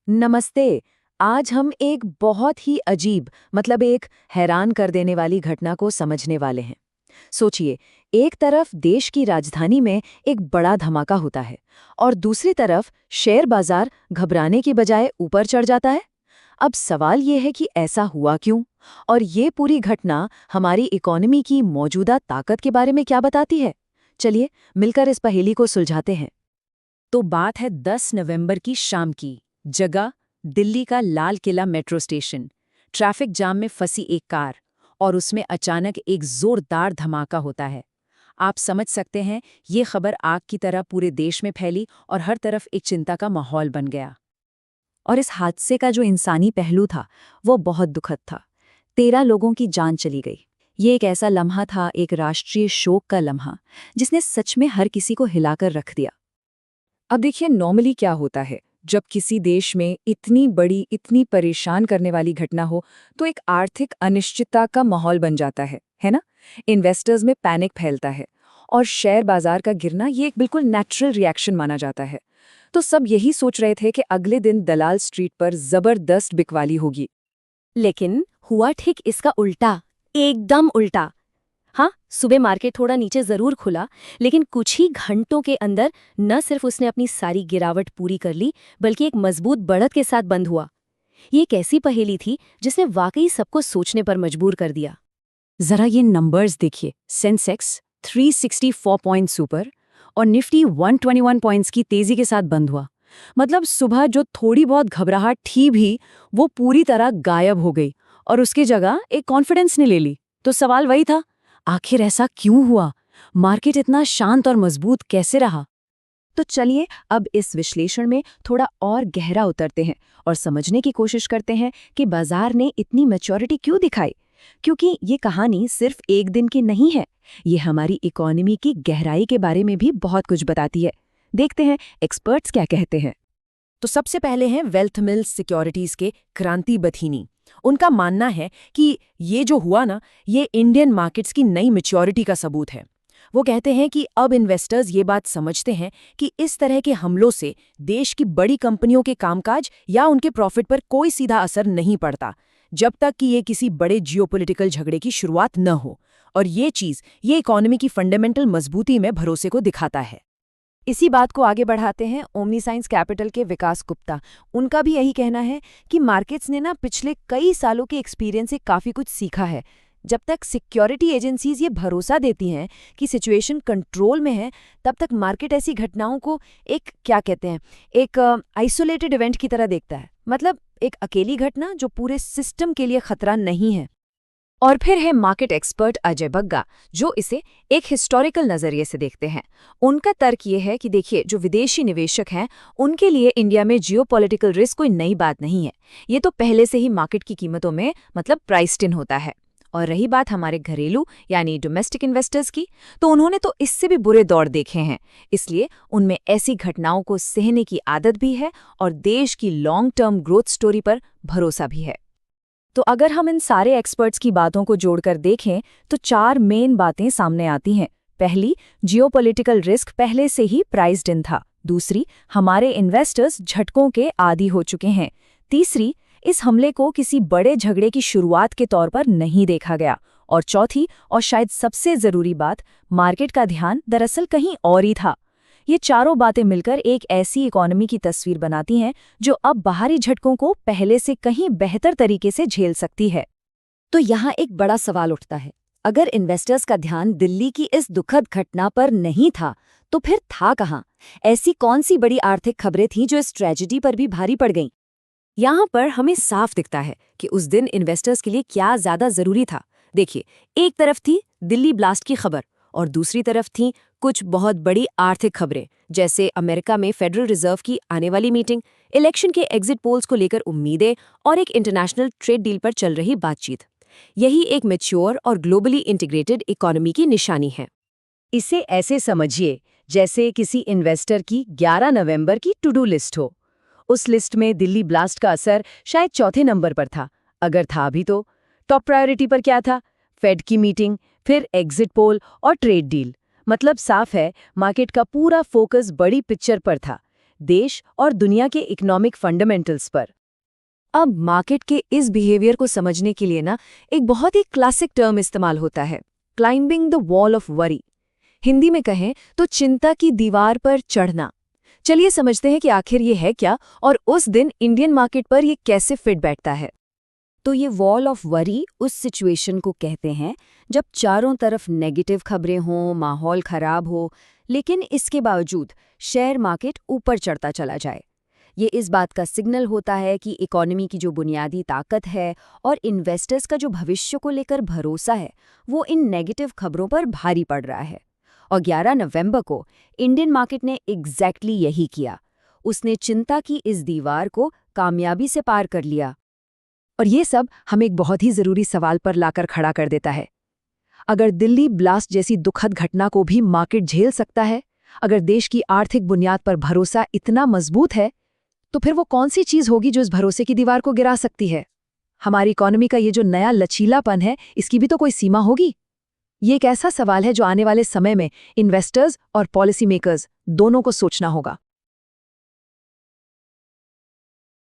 नमस्ते। आज हम एक बहुत ही अजीब एक हैरान कर देने वाली घटना को समझने वाले हैं। सोचिए, एक तरफ देश की राजधानी में एक बड़ा धमाका होता है और दूसरी तरफ शेयर बाजार घबराने की बजाय ऊपर चढ़ जाता है। अब सवाल ये है कि ऐसा हुआ क्यों? और ये पूरी घटना हमारी इकोनॉमी की मौजूदा ताकत के बारे में क्या बताती है? चलिए मिलकर इस पहेली को सुलझाते हैं। तो बात है 10 नवंबर की शाम की। जगह दिल्ली का Lal Qila metro station. Traffic jam में फंसी एक कार और उसमें अचानक एक जोरदार धमाका होता है। आप समझ सकते हैं, ये खबर आग की तरह पूरे देश में फैली और हर तरफ एक चिंता का माहौल बन गया। और इस हादसे का जो इंसानी पहलू था वो बहुत दुखद था। 13 लोगों की जान चली गई। ये एक ऐसा लम्हा था, एक राष्ट्रीय शोक का लम्हा, जिसने सच में हर किसी को हिलाकर रख दिया। अब देखिए, नॉर्मली क्या होता है जब किसी देश में इतनी बड़ी, इतनी परेशान करने वाली घटना हो तो एक आर्थिक अनिश्चितता का माहौल बन जाता है ना? इन्वेस्टर्स में पैनिक फैलता है और शेयर बाजार का गिरना ये एक बिल्कुल नेचुरल रिएक्शन माना जाता है। तो सब यही सोच रहे थे कि अगले दिन दलाल स्ट्रीट पर जबरदस्त बिकवाली होगी। लेकिन हुआ ठीक इसका उल्टा, एकदम उल्टा। हाँ, सुबह मार्केट थोड़ा नीचे जरूर खुला, लेकिन कुछ ही घंटों के अंदर न सिर्फ उसने अपनी सारी गिरावट पूरी कर ली, बल्कि एक मजबूत बढ़त के साथ बंद हुआ। ये एक ऐसी पहेली थी जिसने वाकई सबको सोचने पर मजबूर कर दिया। जरा ये नंबर्स देखिए। सेंसेक्स 364 पॉइंट्स ऊपर और निफ्टी 121 पॉइंट्स की तेजी के साथ बंद हुआ। मतलब सुबह जो थोड़ी बहुत घबराहट थी भी, वो पूरी तरह गायब हो गई और उसकी जगह एक कॉन्फिडेंस ने ले ली। तो सवाल वही था, आखिर ऐसा क्यों हुआ? मार्केट इतना शांत और मजबूत कैसे रहा? तो चलिए अब इस विश्लेषण में थोड़ा और गहरा उतरते हैं और समझने की कोशिश करते हैं कि बाजार ने इतनी मैच्योरिटी क्यों दिखाई। क्योंकि ये कहानी सिर्फ एक दिन की नहीं है, ये हमारी इकोनॉमी की गहराई के बारे में भी बहुत कुछ बताती है। देखते हैं एक्सपर्ट्स क्या कहते हैं। तो सबसे पहले हैं वेल्थ मिल्स सिक्योरिटीज के क्रांति बथीनी। उनका मानना है कि ये जो हुआ ना, ये इंडियन मार्केट्स की नई मैच्योरिटी का सबूत है। वो कहते हैं कि अब इन्वेस्टर्स ये बात समझते हैं कि इस तरह के हमलों से देश की बड़ी कंपनियों के कामकाज या उनके प्रॉफिट पर कोई सीधा असर नहीं पड़ता, जब तक कि ये किसी बड़े जियोपॉलिटिकल झगड़े की शुरुआत न हो। और ये इकोनॉमी की फंडामेंटल मजबूती में भरोसे को दिखाता है। इसी बात को आगे बढ़ाते हैं ओमनीसाइंस कैपिटल के विकास गुप्ता। उनका भी यही कहना है कि मार्केट्स ने पिछले कई सालों के एक्सपीरियंस से काफ़ी कुछ सीखा है। जब तक सिक्योरिटी एजेंसीज ये भरोसा देती हैं कि सिचुएशन कंट्रोल में है, तब तक मार्केट ऐसी घटनाओं को एक आइसोलेटेड इवेंट की तरह देखता है। मतलब एक अकेली घटना जो पूरे सिस्टम के लिए खतरा नहीं है। और फिर है मार्केट एक्सपर्ट अजय बग्गा, जो इसे एक हिस्टोरिकल नजरिए से देखते हैं। उनका तर्क ये है कि देखिए, जो विदेशी निवेशक हैं उनके लिए इंडिया में जियोपॉलिटिकल रिस्क कोई नई बात नहीं है। ये तो पहले से ही मार्केट की कीमतों में प्राइस्ड इन होता है। और रही बात हमारे घरेलू यानी डोमेस्टिक इन्वेस्टर्स की, तो उन्होंने तो इससे भी बुरे दौर देखे हैं। इसलिए उनमें ऐसी घटनाओं को सहने की आदत भी है और देश की लॉन्ग टर्म ग्रोथ स्टोरी पर भरोसा भी है। तो अगर हम इन सारे एक्सपर्ट्स की बातों को जोड़कर देखें तो 4 मेन बातें सामने आती हैं। पहली, जियोपॉलिटिकल रिस्क पहले से ही प्राइस्ड इन था। दूसरी, हमारे इन्वेस्टर्स झटकों के आदी हो चुके हैं। तीसरी, इस हमले को किसी बड़े झगड़े की शुरुआत के तौर पर नहीं देखा गया। और चौथी और शायद सबसे जरूरी बात, मार्केट का ध्यान दरअसल कहीं और ही था। ये चारों बातें मिलकर एक ऐसी इकोनॉमी की तस्वीर बनाती हैं जो अब बाहरी झटकों को पहले से कहीं बेहतर तरीके से झेल सकती है। तो यहाँ एक बड़ा सवाल उठता है, अगर इन्वेस्टर्स का ध्यान दिल्ली की इस दुखद घटना पर नहीं था, तो फिर था कहाँ? ऐसी कौन सी बड़ी आर्थिक खबरें थीं जो इस ट्रेजेडी पर भी भारी पड़ गईं? यहाँ पर हमें साफ दिखता है कि उस दिन इन्वेस्टर्स के लिए क्या ज्यादा जरूरी था। देखिए, एक तरफ थी दिल्ली ब्लास्ट की खबर और दूसरी तरफ थी कुछ बहुत बड़ी आर्थिक खबरें, जैसे अमेरिका में फेडरल रिजर्व की आने वाली मीटिंग, इलेक्शन के एग्जिट पोल्स को लेकर उम्मीदें और एक इंटरनेशनल ट्रेड डील पर चल रही बातचीत। यही एक मैच्योर और ग्लोबली इंटीग्रेटेड इकोनॉमी की निशानी है। इसे ऐसे समझिए जैसे किसी इन्वेस्टर की 11 नवंबर की टू डू लिस्ट हो। उस लिस्ट में दिल्ली ब्लास्ट का असर शायद चौथे नंबर पर था, अगर था भी तो। टॉप प्रायोरिटी पर क्या था? फेड की मीटिंग, फिर एग्जिट पोल और ट्रेड डील। मतलब साफ है, मार्केट का पूरा फोकस बड़ी पिक्चर पर था। देश और दुनिया के इकोनॉमिक फंडामेंटल्स पर। अब मार्केट के इस बिहेवियर को समझने के लिए ना एक बहुत ही क्लासिक टर्म इस्तेमाल होता है, climbing the wall of worry. Hindi में कहें तो चिंता की दीवार पर चढ़ना। चलिए समझते हैं कि आखिर ये है क्या और उस दिन इंडियन मार्केट पर ये कैसे फिट बैठता है। तो ये वॉल ऑफ वरी उस सिचुएशन को कहते हैं जब चारों तरफ नेगेटिव खबरें हों, माहौल खराब हो, लेकिन इसके बावजूद शेयर मार्केट ऊपर चढ़ता चला जाए। ये इस बात का सिग्नल होता है कि इकोनॉमी की जो बुनियादी ताकत है और इन्वेस्टर्स का जो भविष्य को लेकर भरोसा है, वो इन नेगेटिव खबरों पर भारी पड़ रहा है। और 11 नवंबर को इंडियन मार्केट ने एग्जैक्टली यही किया। उसने चिंता की इस दीवार को कामयाबी से पार कर लिया। और ये सब हमें एक बहुत ही ज़रूरी सवाल पर लाकर खड़ा कर देता है। अगर दिल्ली ब्लास्ट जैसी दुखद घटना को भी मार्केट झेल सकता है, अगर देश की आर्थिक बुनियाद पर भरोसा इतना मजबूत है, तो फिर वो कौन सी चीज़ होगी जो इस भरोसे की दीवार को गिरा सकती है? हमारी इकोनॉमी का ये जो नया लचीलापन है, इसकी भी तो कोई सीमा होगी। ये एक ऐसा सवाल है जो आने वाले समय में इन्वेस्टर्स और पॉलिसी मेकर्स दोनों को सोचना होगा।